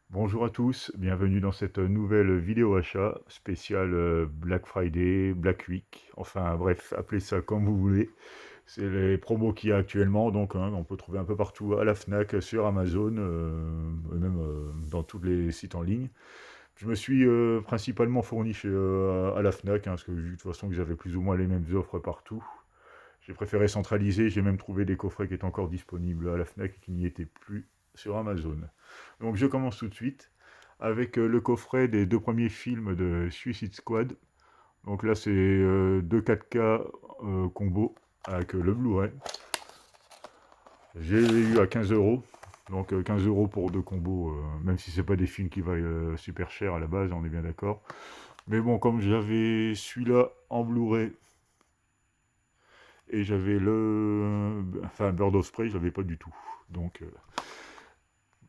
Bonjour à tous, bienvenue dans cette nouvelle vidéo achat spéciale Black Friday, Black Week, enfin bref, appelez ça comme vous voulez. C'est les promos qu'il y a actuellement, donc on peut trouver un peu partout à la Fnac, sur Amazon, et même dans tous les sites en ligne. Je me suis principalement fourni à la Fnac, parce que vu de toute façon que j'avais plus ou moins les mêmes offres partout, j'ai préféré centraliser, j'ai même trouvé des coffrets qui étaient encore disponibles à la Fnac et qui n'y étaient plus sur Amazon. Donc je commence tout de suite avec le coffret des deux premiers films de Suicide Squad. Donc là c'est deux 4K combo avec le Blu-ray. J'ai eu à 15 euros. Donc 15 euros pour deux combos, même si c'est pas des films qui valent super cher à la base, on est bien d'accord. Mais bon, comme j'avais celui-là en Blu-ray et j'avais enfin Bird of Prey, je l'avais pas du tout. Donc, euh,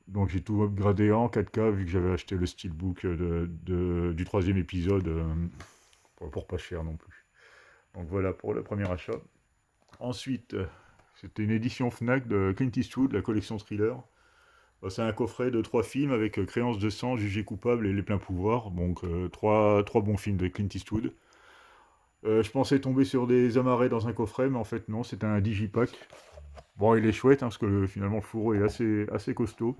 donc j'ai tout upgradé en 4K vu que j'avais acheté le steelbook du troisième épisode pour pas cher non plus. Donc voilà pour le premier achat. Ensuite, c'était une édition Fnac de Clint Eastwood, la collection thriller. C'est un coffret de trois films avec Créance de sang, Jugé coupable et Les pleins pouvoirs. Donc trois bons films de Clint Eastwood. Je pensais tomber sur des amarrés dans un coffret, mais en fait non, c'est un digipack. Bon, il est chouette, finalement le fourreau est assez costaud.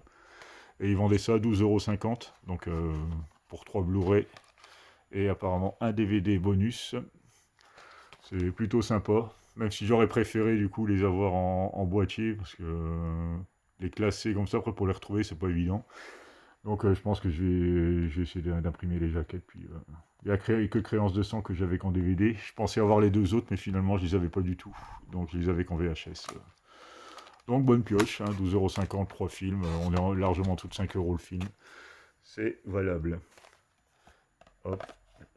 Et ils vendaient ça à 12,50 €. Donc pour 3 Blu-ray et apparemment un DVD bonus. C'est plutôt sympa. Même si j'aurais préféré du coup les avoir en boîtier. Parce que les classer comme ça, après pour les retrouver, c'est pas évident. Donc je pense que je vais essayer d'imprimer les jaquettes. Puis il n'y a que Créance de sang que j'avais qu'en DVD. Je pensais avoir les deux autres, mais finalement je les avais pas du tout. Donc je les avais qu'en VHS. Donc bonne pioche, 12,50 €, 3 films. On est largement en dessous de 5 € le film. C'est valable. Hop,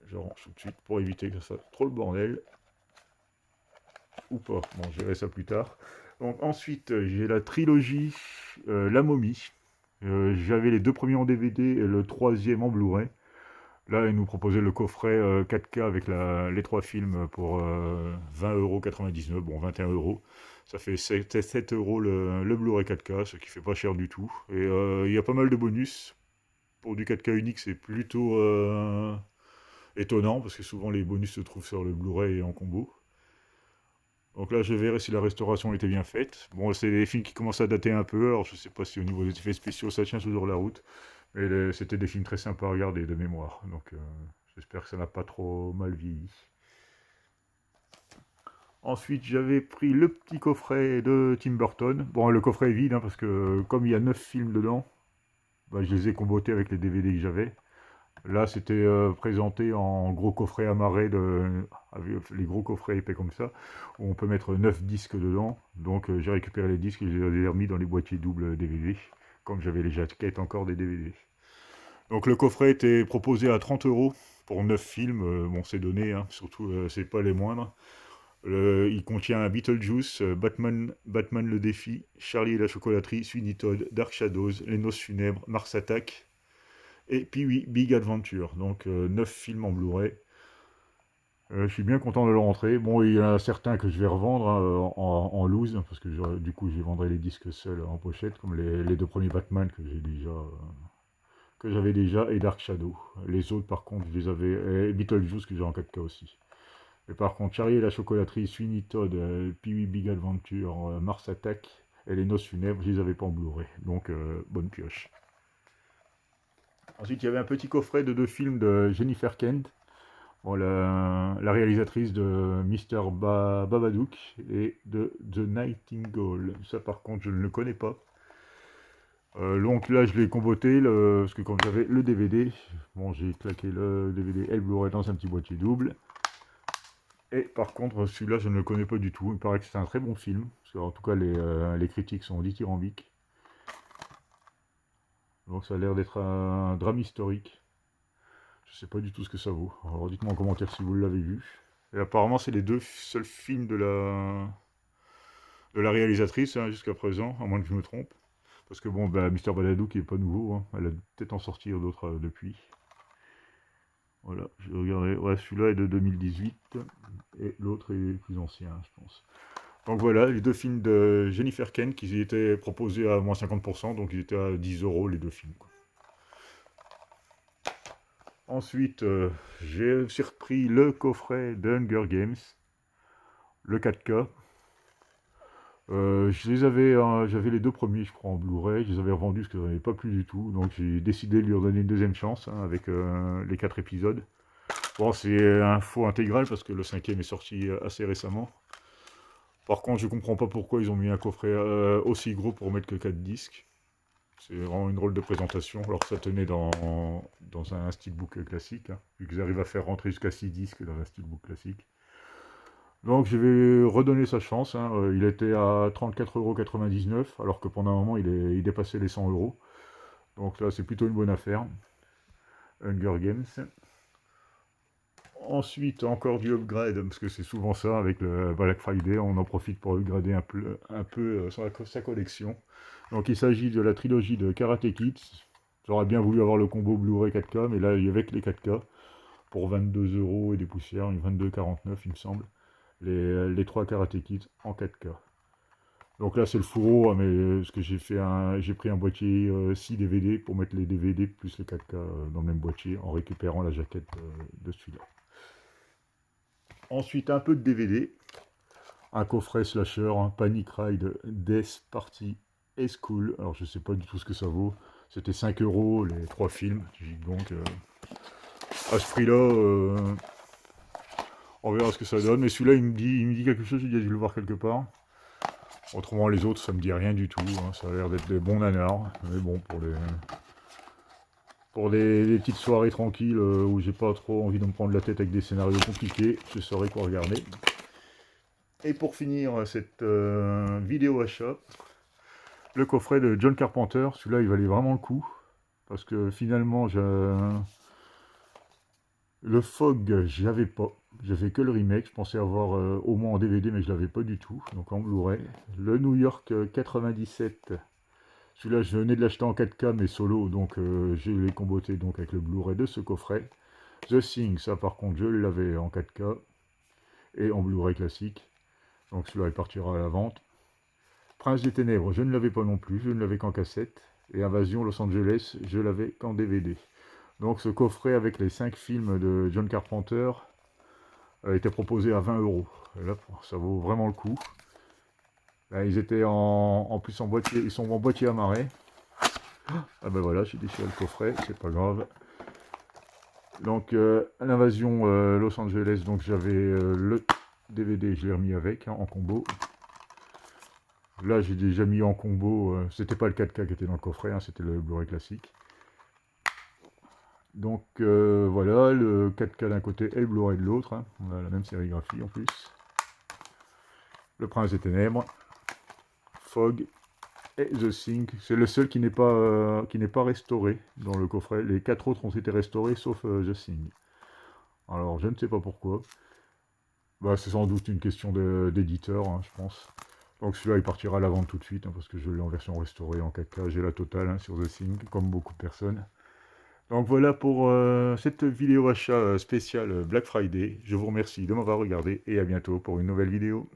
je range tout de suite pour éviter que ça soit trop le bordel. Ou pas. Bon, je verrai ça plus tard. Donc ensuite, j'ai la trilogie La Momie. J'avais les deux premiers en DVD et le troisième en Blu-ray. Là, ils nous proposaient le coffret 4K avec les trois films pour 20,99 €. Bon, 21 euros. Ça fait 7 € le Blu-ray 4K, ce qui fait pas cher du tout. Et il y a pas mal de bonus. Pour du 4K unique, c'est plutôt étonnant, parce que souvent les bonus se trouvent sur le Blu-ray et en combo. Donc là, je verrai si la restauration était bien faite. Bon, c'est des films qui commencent à dater un peu, alors je sais pas si au niveau des effets spéciaux ça tient toujours la route, mais c'était des films très sympas à regarder de mémoire, donc j'espère que ça n'a pas trop mal vieilli. Ensuite, j'avais pris le petit coffret de Tim Burton. Bon, le coffret est vide, parce que comme il y a 9 films dedans, bah, je les ai combotés avec les DVD que j'avais. Là, c'était présenté en gros coffret amarré, avec les gros coffrets épais comme ça, où on peut mettre 9 disques dedans. Donc j'ai récupéré les disques et je les ai remis dans les boîtiers doubles DVD, comme j'avais les jaquettes encore des DVD. Donc le coffret était proposé à 30 € pour 9 films. Bon, c'est donné, surtout c'est pas les moindres. Il contient Beetlejuice, Batman le défi, Charlie et la chocolaterie, Sweeney Todd, Dark Shadows, Les noces funèbres, Mars Attack, et puis oui, Big Adventure, donc 9 films en Blu-ray. Je suis bien content de le rentrer. Bon, il y en a certains que je vais revendre en loose, parce que du coup, je vendrai les disques seuls en pochette, comme les deux premiers Batman que j'avais déjà, et Dark Shadow. Les autres, par contre, je les avais, et Beetlejuice que j'ai en 4K aussi. Mais par contre, Charlie et la chocolaterie, Sweeney Todd, Pee-wee Big Adventure, Mars Attack et les noces funèbres, je les avais pas en Blu-ray. Donc, bonne pioche. Ensuite, il y avait un petit coffret de deux films de Jennifer Kent. Bon, la réalisatrice de Babadook et de The Nightingale. Ça, par contre, je ne le connais pas. Donc là, je l'ai comboté, parce que quand j'avais le DVD, bon, j'ai claqué le DVD et le Blu-ray dans un petit boîtier double. Et par contre, celui-là, je ne le connais pas du tout. Il paraît que c'est un très bon film, parce qu'en tout cas, les critiques sont dithyrambiques. Donc ça a l'air d'être un drame historique. Je sais pas du tout ce que ça vaut. Alors dites-moi en commentaire si vous l'avez vu. Et apparemment, c'est les deux seuls films de la réalisatrice, jusqu'à présent, à moins que je me trompe. Parce que bon, bah, Mister Baladou qui est pas nouveau, elle a peut-être en sortir d'autres depuis. Voilà, je regarderai. Ouais, celui-là est de 2018 et l'autre est plus ancien, je pense. Donc voilà, les deux films de Jennifer Kent qui étaient proposés à moins 50%, donc ils étaient à 10 € les deux films, quoi. Ensuite, j'ai aussi repris le coffret de Hunger Games, le 4K. J'avais les deux premiers, je crois, en Blu-ray. Je les avais revendus parce que j'en avais pas plus du tout. Donc j'ai décidé de lui redonner une deuxième chance hein, avec les 4 épisodes. Bon, c'est un faux intégral parce que le 5e est sorti assez récemment. Par contre, je comprends pas pourquoi ils ont mis un coffret aussi gros pour mettre que 4 disques. C'est vraiment une drôle de présentation, alors que ça tenait dans un steelbook classique, hein, vu qu'ils arrivent à faire rentrer jusqu'à 6 disques dans un steelbook classique. Donc je vais redonner sa chance, hein. Il était à 34,99 €, alors que pendant un moment il dépassait les 100 €. Donc là c'est plutôt une bonne affaire. Hunger Games. Ensuite encore du upgrade, parce que c'est souvent ça avec le Black Friday, on en profite pour upgrader un peu sa collection. Donc il s'agit de la trilogie de Karate Kid. J'aurais bien voulu avoir le combo Blu-ray 4K, mais là il y avait que les 4K pour 22 € et des poussières, 22,49 € il me semble. Les 3 Karate Kid en 4K. Donc là c'est le fourreau, hein, mais ce que j'ai pris un boîtier 6 DVD pour mettre les DVD plus les 4K dans le même boîtier en récupérant la jaquette de celui-là. Ensuite un peu de DVD, un coffret slasher, un Panic Ride Death Party School. Alors je sais pas du tout ce que ça vaut. C'était 5 € les 3 films. Donc à ce prix-là, on verra ce que ça donne. Mais celui-là il me dit quelque chose, j'ai dû le voir quelque part. Autrement les autres ça me dit rien du tout. Hein. Ça a l'air d'être des bons nanars. Mais bon pour des petites soirées tranquilles où j'ai pas trop envie de me prendre la tête avec des scénarios compliqués, je saurais quoi regarder. Et pour finir cette vidéo achat, le coffret de John Carpenter, celui-là il valait vraiment le coup. Parce que finalement, le Fog, je l'avais pas. J'avais que le remake, je pensais avoir au moins en DVD, mais je l'avais pas du tout. Donc en Blu-ray. Le New York 97, celui-là je venais de l'acheter en 4K, mais solo, donc je l'ai comboté donc, avec le Blu-ray de ce coffret. The Thing, ça par contre je l'avais en 4K et en Blu-ray classique. Donc celui-là il partira à la vente. Prince des Ténèbres, je ne l'avais pas non plus, je ne l'avais qu'en cassette. Et Invasion Los Angeles, je l'avais qu'en DVD. Donc ce coffret avec les 5 films de John Carpenter a été proposé à 20 €. Et là, ça vaut vraiment le coup. Là, ils étaient en plus en boîtier, ils sont en boîtier à marais. Ah ben voilà, j'ai déchiré le coffret, c'est pas grave. Donc l'invasion Los Angeles, donc j'avais le DVD, je l'ai remis avec en combo. Là, j'ai déjà mis en combo, c'était pas le 4K qui était dans le coffret, hein, c'était le Blu-ray classique. Donc voilà, le 4K d'un côté et le Blu-ray de l'autre, hein. On a la même sérigraphie en plus. Le Prince des Ténèbres, Fog et The Thing. C'est le seul qui n'est pas restauré dans le coffret. Les 4 autres ont été restaurés sauf The Thing. Alors je ne sais pas pourquoi. Bah, c'est sans doute une question d'éditeur, hein, je pense. Donc celui-là il partira à la vente tout de suite, hein, parce que je l'ai en version restaurée en 4K. J'ai la totale hein, sur The Thing, comme beaucoup de personnes. Donc voilà pour cette vidéo achat spéciale Black Friday. Je vous remercie de m'avoir regardé et à bientôt pour une nouvelle vidéo.